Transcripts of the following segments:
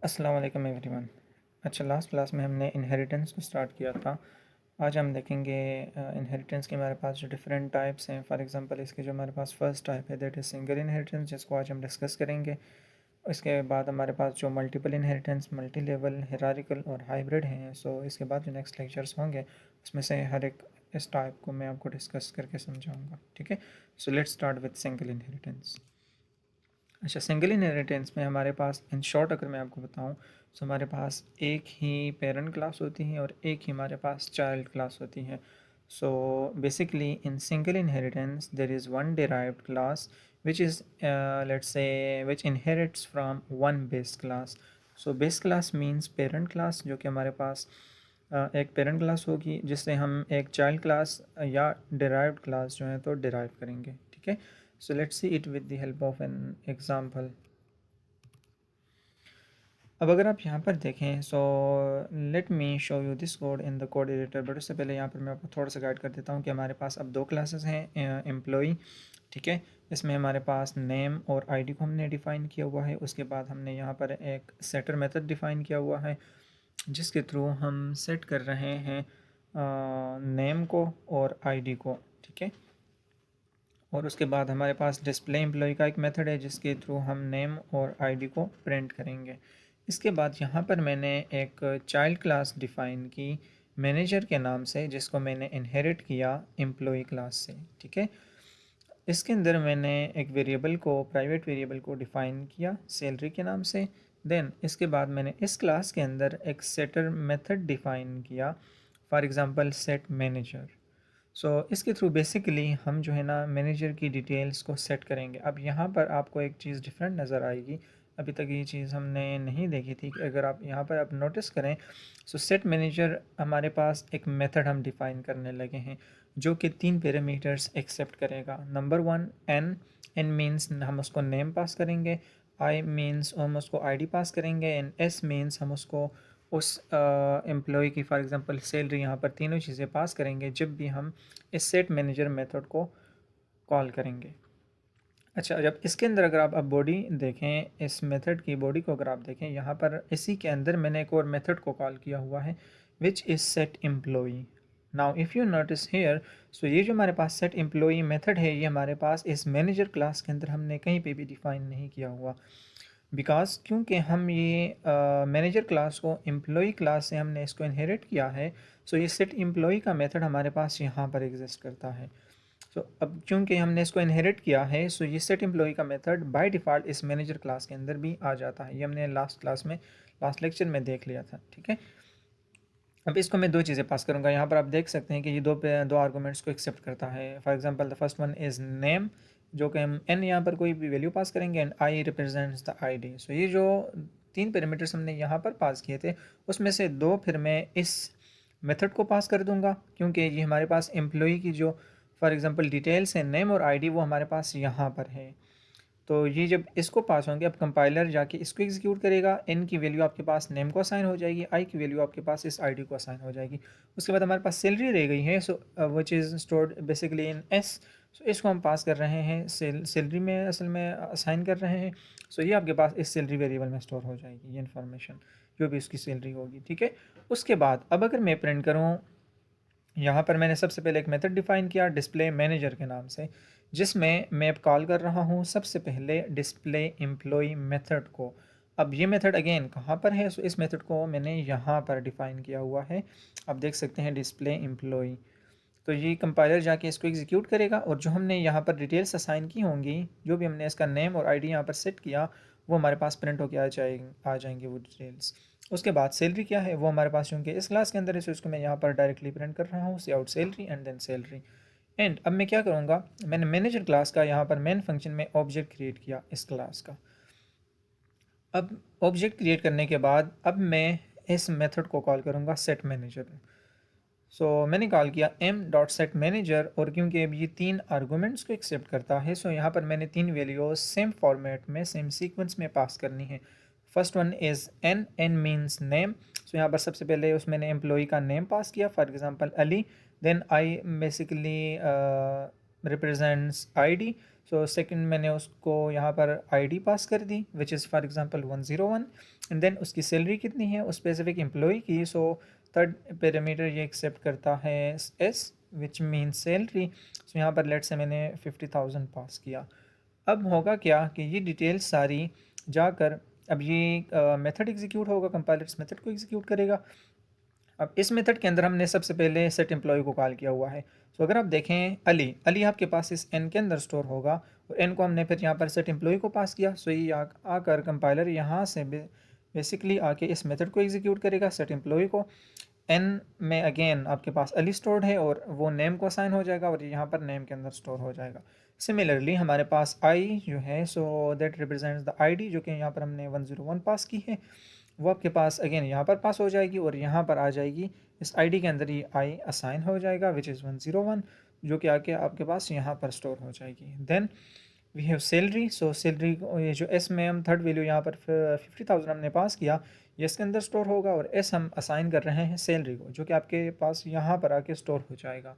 अस्सलाम वालेकुम एवरीवन। अच्छा, लास्ट क्लास में हमने इनहेरिटेंस को स्टार्ट किया था। आज हम देखेंगे इनहेरिटेंस के हमारे पास जो डिफरेंट टाइप्स हैं। फॉर एग्जांपल इसके जो हमारे पास फर्स्ट टाइप है दैट इज़ सिंगल इनहेरिटेंस, जिसको आज हम डिस्कस करेंगे। इसके बाद हमारे पास जो multiple inheritance, multi level, hierarchical और हाइब्रिड हैं। सो इसके बाद जो नेक्स्ट लेक्चर्स होंगे उसमें से हर एक इस टाइप को मैं आपको डिस्कस करके समझाऊँगा। ठीक है, so let's start with single inheritance. अच्छा, सिंगल इनहेरिटेंस में हमारे पास इन शॉर्ट अगर मैं आपको बताऊं तो हमारे पास एक ही पेरेंट क्लास होती है और एक ही हमारे पास चाइल्ड क्लास होती है। So basically in single inheritance there is one derived class which is let's say which inherits from one base class. So base class means parent class, जो कि हमारे पास एक पेरेंट क्लास होगी जिससे हम एक चाइल्ड क्लास या डिराइव्ड क्लास जो है तो डिराइव करेंगे। ठीक है, so let's see it with the help of an example. अब अगर आप यहाँ पर देखें, so let me show you this code in the code editor. But उससे पहले यहाँ पर मैं आपको थोड़ा सा गाइड कर देता हूँ कि हमारे पास अब दो क्लासेस हैं एम्प्लॉई। ठीक है, इसमें हमारे पास नेम और आईडी को हमने डिफ़ाइन किया हुआ है। उसके बाद हमने यहाँ पर एक सेटर मेथड डिफ़ाइन किया हुआ है जिसके थ्रू हम सेट कर रहे हैं नेम को और आईडी को। ठीक है, और उसके बाद हमारे पास डिस्प्ले एम्प्लॉय का एक मेथड है जिसके थ्रू हम नेम और आईडी को प्रिंट करेंगे। इसके बाद यहाँ पर मैंने एक चाइल्ड क्लास डिफ़ाइन की मैनेजर के नाम से, जिसको मैंने इनहेरिट किया एम्प्लॉय क्लास से। ठीक है, इसके अंदर मैंने एक वेरिएबल को, प्राइवेट वेरिएबल को डिफ़ाइन किया सैलरी के नाम से। देन इसके बाद मैंने इस क्लास के अंदर एक सेटर मेथड डिफ़ाइन किया, फॉर एग्ज़ाम्पल सेट मैनेजर। इसके थ्रू बेसिकली हम जो है ना मैनेजर की डिटेल्स को सेट करेंगे। अब यहाँ पर आपको एक चीज़ डिफरेंट नज़र आएगी, अभी तक ये चीज़ हमने नहीं देखी थी कि अगर आप यहाँ पर आप नोटिस करें, सेट मैनेजर हमारे पास एक मेथड हम डिफ़ाइन करने लगे हैं जो कि 3 पैरामीटर्स एक्सेप्ट करेगा। नंबर 1 एन, एन मीन्स हम उसको नेम पास करेंगे, आई मीन्स हम उसको आईडी पास करेंगे, एंड एस मीन्स हम उसको उस एम्प्लॉय की फॉर एग्जांपल सैलरी, यहाँ पर तीनों चीज़ें पास करेंगे जब भी हम इस सेट मैनेजर मेथड को कॉल करेंगे। अच्छा, जब इसके अंदर अगर आप अब बॉडी देखें, इस मेथड की बॉडी को अगर आप देखें, यहाँ पर इसी के अंदर मैंने एक और मेथड को कॉल किया हुआ है which is set employee. Now if you notice here, so ये जो हमारे पास सेट एम्प्लॉई मेथड है ये हमारे पास इस मैनेजर क्लास के अंदर हमने कहीं पे भी डिफ़ाइन नहीं किया हुआ, बिकॉज क्योंकि हम ये मैनेजर क्लास को एम्प्लॉई क्लास से हमने इसको इनहेरिट किया है। ये सेट एम्प्लॉई का मेथड हमारे पास यहाँ पर एग्जिस्ट करता है। अब क्योंकि हमने इसको इनहेरिट किया है, ये सेट एम्प्लॉई का मेथड बाय डिफ़ॉल्ट इस मैनेजर क्लास के अंदर भी आ जाता है। ये हमने लास्ट क्लास में, लास्ट लेक्चर में देख लिया था। ठीक है, अब इसको मैं दो चीज़ें पास करूँगा। यहाँ पर आप देख सकते हैं कि ये दो आर्गूमेंट्स को एक्सेप्ट करता है। For example the first one is name, जो कि हम एन यहाँ पर कोई भी वैल्यू पास करेंगे, and I represents the ID. ये जो 3 पैरामीटर्स हमने यहाँ पर पास किए थे उसमें से 2 फिर मैं इस मेथड को पास कर दूँगा, क्योंकि ये हमारे पास एम्प्लॉई की जो फॉर एग्जांपल डिटेल्स हैं, नेम और आईडी, वो हमारे पास यहाँ पर है। तो ये जब इसको पास होंगे, अब कंपाइलर जाके इसको एग्जीक्यूट करेगा, एन की वैल्यू आपके पास नेम को असाइन हो जाएगी, आई की वैल्यू आपके पास इस आईडी को असाइन हो जाएगी। उसके बाद हमारे पास सैलरी रह गई है, which is stored basically in S. इसको हम पास कर रहे हैं सैलरी में, असल में असाइन कर रहे हैं। ये आपके पास इस सैलरी वेरिएबल में स्टोर हो जाएगी ये इन्फॉर्मेशन, जो भी उसकी सैलरी होगी। ठीक है, उसके बाद अब अगर मैं प्रिंट करूँ, यहाँ पर मैंने सबसे पहले एक मेथड डिफ़ाइन किया डिस्प्ले मैनेजर के नाम से, जिसमें मैं अब कॉल कर रहा हूँ सबसे पहले डिस्प्ले एम्प्लॉय मेथड को। अब ये मेथड अगेन कहाँ पर है? इस मेथड को मैंने यहाँ पर डिफ़ाइन किया हुआ है, आप देख सकते हैं डिस्प्ले एम्प्लॉय। तो ये कंपाइलर जाके इसको एग्जीक्यूट करेगा और जो हमने यहाँ पर डिटेल्स असाइन की होंगी, जो भी हमने इसका नेम और आईडी यहाँ पर सेट किया, वो हमारे पास प्रिंट होकर आ जाएंगे वो डिटेल्स। उसके बाद सैलरी क्या है वो हमारे पास, क्योंकि इस क्लास के अंदर है, इसको मैं यहाँ पर डायरेक्टली प्रिंट कर रहा हूँ, cout salary and then salary. And अब मैं क्या करूँगा, मैंने मैनेजर क्लास का यहाँ पर मेन फंक्शन में ऑब्जेक्ट क्रिएट किया इस क्लास का। अब ऑब्जेक्ट क्रिएट करने के बाद अब मैं इस मेथड को कॉल करूँगा सेट मैनेजर। मैंने कॉल किया एम डॉट सेट मैनेजर, और क्योंकि अब ये 3 आर्गूमेंट्स को एक्सेप्ट करता है, यहाँ पर मैंने 3 वैल्यूज सेम फॉर्मेट में, सेम सीक्वेंस में पास करनी है। First one is N, N means name. यहाँ पर सबसे पहले उस मैंने एम्प्लॉय का नेम पास किया, for example Ali. Then I basically represents ID. So second मैंने उसको यहाँ पर आईडी पास कर दी which is for example 101 and then उसकी सैलरी कितनी है उस स्पेसिफिक एम्प्लॉय की। सो थर्ड पैरामीटर ये एक्सेप्ट करता है as which mean salary. So यहाँ पर लेट से मैंने 50,000 पास किया। अब होगा क्या कि ये डिटेल्स सारी जाकर अब ये मेथड एग्जीक्यूट होगा, कंपाइलर इस मेथड को एग्जीक्यूट करेगा। अब इस मेथड के अंदर हमने सबसे पहले सेट एम्प्लॉय को कॉल किया हुआ है। सो अगर आप देखें अली अली आपके पास इस एन के अंदर स्टोर होगा और एन को हमने फिर यहाँ पर सेट एम्प्लॉय को पास किया। सो ये आकर कंपाइलर यहाँ से बेसिकली आके इस मेथड को एग्जीक्यूट करेगा सेट एम्प्लॉय को। एन में अगेन आपके पास अली स्टोर्ड है और वो नेम को असाइन हो जाएगा और यहाँ पर नेम के अंदर स्टोर हो जाएगा। सिमिलरली हमारे पास आई जो है so that represents the ID जो कि यहाँ पर हमने 101 पास की है, वो आपके पास अगेन यहाँ पर पास हो जाएगी और यहाँ पर आ जाएगी इस आईडी के अंदर ही आई असाइन हो जाएगा विच इज़ 101 जो कि आके आपके पास यहाँ पर स्टोर हो जाएगी। Then we have salary. So salary ये जो एस में हम थर्ड वैल्यू यहाँ पर 50,000 हमने पास किया ये इसके अंदर स्टोर होगा और एस हम असाइन कर रहे हैं सैलरी को जो कि आपके पास यहाँ पर आके स्टोर हो जाएगा।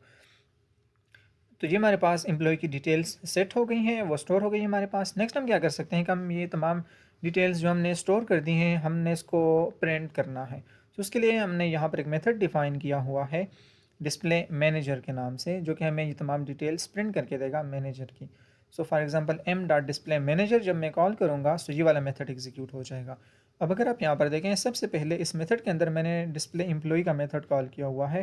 तो ये हमारे पास एम्प्लॉय की डिटेल्स सेट हो गई हैं, वो स्टोर हो गई है हमारे पास। नेक्स्ट हम क्या कर सकते हैं कि हम ये तमाम डिटेल्स जो हमने स्टोर कर दी हैं हमने इसको प्रिंट करना है। तो उसके लिए हमने यहाँ पर एक मेथड डिफ़ाइन किया हुआ है डिस्प्ले मैनेजर के नाम से जो कि हमें ये तमाम डिटेल्स प्रिंट करके देगा मैनेजर की। सो फॉर एग्जांपल m.displayManager जब मैं कॉल करूँगा तो ये वाला मेथड एग्जीक्यूट हो जाएगा। अब अगर आप यहाँ पर देखें सबसे पहले इस मेथड के अंदर मैंने डिस्प्ले एम्प्लॉय का मेथड कॉल किया हुआ है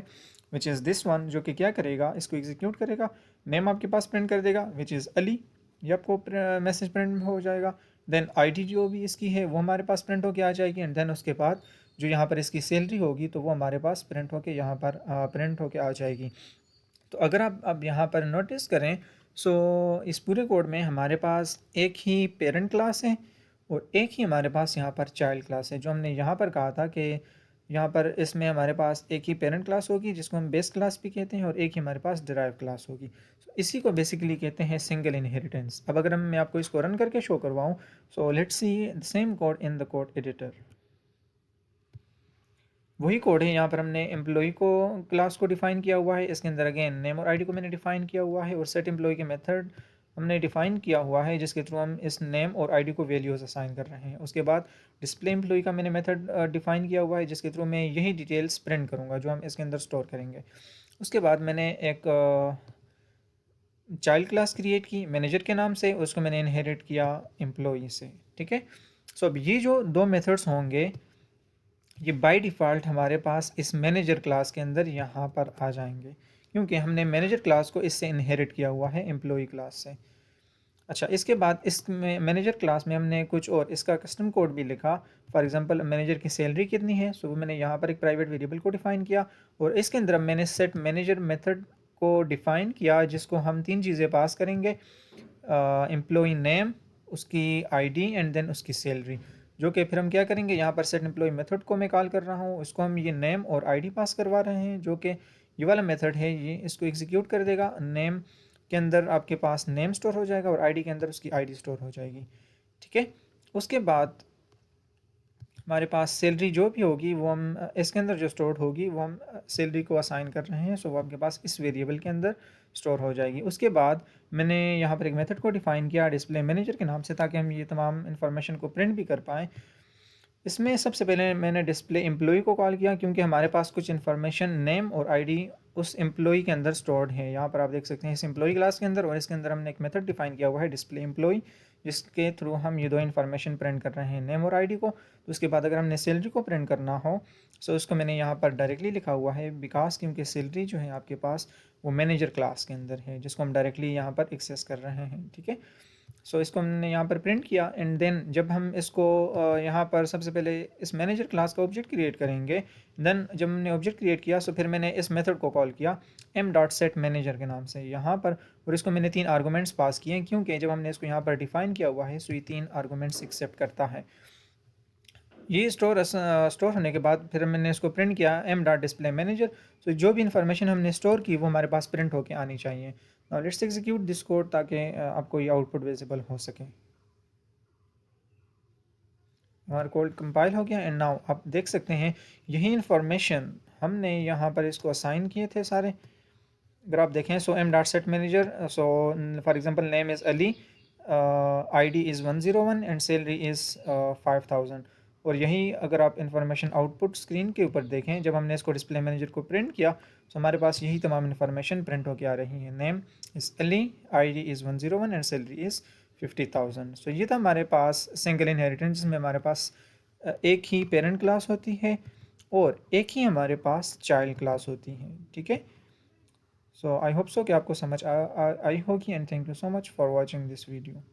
विच इज़ दिस वन जो कि क्या करेगा इसको एग्जीक्यूट करेगा, नेम आपके पास प्रिंट कर देगा विच इज़ अली, ये आपको मैसेज प्रिंट हो जाएगा। देन आईडी जो भी इसकी है वो हमारे पास प्रिंट होके आ जाएगी एंड देन उसके बाद जो यहाँ पर इसकी सैलरी होगी तो वो हमारे पास प्रिंट होके यहाँ पर प्रिंट होके आ जाएगी। तो अगर आप अब यहाँ पर नोटिस करें सो इस पूरे कोड में हमारे पास एक ही पेरेंट क्लास है और एक ही हमारे पास यहाँ पर चाइल्ड क्लास है। जो हमने यहाँ पर कहा था कि यहाँ पर इसमें हमारे पास एक ही पेरेंट क्लास होगी जिसको हम बेस क्लास भी कहते हैं और एक ही हमारे पास डिराइव क्लास होगी। सो इसी को बेसिकली कहते हैं सिंगल इनहेरिटेंस। अब अगर मैं आपको इसको रन करके शो करवाऊँ so let's see the same code in the code editor. वही कोड है, यहाँ पर हमने एम्प्लॉय को क्लास को डिफ़ाइन किया हुआ है, इसके अंदर अगेन नेम और आईडी को मैंने डिफ़ाइन किया हुआ है और सेट एम्प्लॉय के मेथड हमने डिफ़ाइन किया हुआ है जिसके थ्रू हम इस नेम और आईडी को वैल्यूज़ असाइन कर रहे हैं। उसके बाद डिस्प्ले एम्प्लॉय का मैंने मेथड डिफ़ाइन किया हुआ है जिसके थ्रू मैं यही डिटेल्स प्रिंट करूँगा जो हम इसके अंदर स्टोर करेंगे। उसके बाद मैंने एक चाइल्ड क्लास क्रिएट की मैनेजर के नाम से, उसको मैंने इनहेरिट किया एम्प्लॉय से। ठीक है, सो अब ये जो दो मेथड्स होंगे ये बाय डिफ़ॉल्ट हमारे पास इस मैनेजर क्लास के अंदर यहाँ पर आ जाएंगे क्योंकि हमने मैनेजर क्लास को इससे इनहेरिट किया हुआ है एम्प्लॉय क्लास से। अच्छा, इसके बाद इसमें मैनेजर क्लास में हमने कुछ और इसका कस्टम कोड भी लिखा। फॉर एग्जांपल मैनेजर की सैलरी कितनी है सो मैंने यहाँ पर एक प्राइवेट वेरिएबल को डिफ़ाइन किया और इसके अंदर मैंने सेट मैनेजर मेथड को डिफ़ाइन किया जिसको हम तीन चीज़ें पास करेंगे, एम्प्लॉय नेम, उसकी आईडी एंड देन उसकी सैलरी। जो कि फिर हम क्या करेंगे यहाँ पर सेट एम्प्लॉय मेथड को मैं कॉल कर रहा हूँ, इसको हम ये नेम और आईडी पास करवा रहे हैं जो कि ये वाला मेथड है ये इसको एग्जीक्यूट कर देगा। नेम के अंदर आपके पास नेम स्टोर हो जाएगा और आईडी के अंदर उसकी आईडी स्टोर हो जाएगी। ठीक है, उसके बाद हमारे पास सैलरी जो भी होगी वो हम इसके अंदर जो स्टोर होगी वो हम सैलरी को असाइन कर रहे हैं सो वो आपके पास इस वेरिएबल के अंदर स्टोर हो जाएगी। उसके बाद मैंने यहाँ पर एक मेथड को डिफ़ाइन किया डिस्प्ले मैनेजर के नाम से ताकि हम ये तमाम इन्फॉर्मेशन को प्रिंट भी कर पाएँ। इसमें सबसे पहले मैंने डिस्प्ले एम्प्लॉय को कॉल किया क्योंकि हमारे पास कुछ इन्फॉर्मेशन नेम और आईडी उस एम्प्लॉय के अंदर स्टोर्ड है। यहाँ पर आप देख सकते हैं इस एम्प्लॉय क्लास के अंदर और इसके अंदर हमने एक मेथड डिफाइन किया हुआ है डिस्प्ले एम्प्लॉय जिसके थ्रू हम ये दो इन्फॉर्मेशन प्रिंट कर रहे हैं नेम और आईडी को। तो उसके बाद अगर हमने सैलरी को प्रिंट करना हो सो उसको मैंने यहाँ पर डायरेक्टली लिखा हुआ है बिकॉज क्योंकि सैलरी जो है आपके पास वो मैनेजर क्लास के अंदर है जिसको हम डायरेक्टली यहाँ पर एक्सेस कर रहे हैं। ठीक है, सो इसको हमने यहाँ पर प्रिंट किया एंड देन जब हम इसको यहाँ पर सबसे पहले इस मैनेजर क्लास का ऑब्जेक्ट क्रिएट करेंगे। देन जब हमने ऑब्जेक्ट क्रिएट किया सो फिर मैंने इस मेथड को कॉल किया m.setManager के नाम से यहाँ पर और इसको मैंने तीन आर्गूमेंट्स पास किए क्योंकि जब हमने इसको यहाँ पर डिफाइन किया हुआ है सो ये तीन आर्गूमेंट्स एक्सेप्ट करता है। ये स्टोर होने के बाद फिर मैंने इसको प्रिंट किया m.displayManager। तो जो भी इन्फॉर्मेशन हमने स्टोर की वो हमारे पास प्रिंट होके आनी चाहिए। Now let's execute this code ताकि आपको ये आउटपुट विजिबल हो सके। हमारा कोड कंपाइल हो गया एंड नाउ आप देख सकते हैं यही इन्फॉर्मेशन हमने यहाँ पर इसको असाइन किए थे सारे अगर आप देखें so M dot set manager, so for example name is Ali, ID is 101 and salary is 5000। और यही अगर आप इंफॉर्मेशन आउटपुट स्क्रीन के ऊपर देखें, जब हमने इसको डिस्प्ले मैनेजर को प्रिंट किया तो हमारे पास यही तमाम इंफॉर्मेशन प्रिंट होकर आ रही है। Name is Ali, ID is 101 and salary is 50,000। सो ये था हमारे पास सिंगल इनहेरिटेंस, जिसमें हमारे पास एक ही पेरेंट क्लास होती है और एक ही हमारे पास चाइल्ड क्लास होती है। ठीक है, सो आई होप सो कि आपको समझ आई होगी, and thank you so much for watching this video.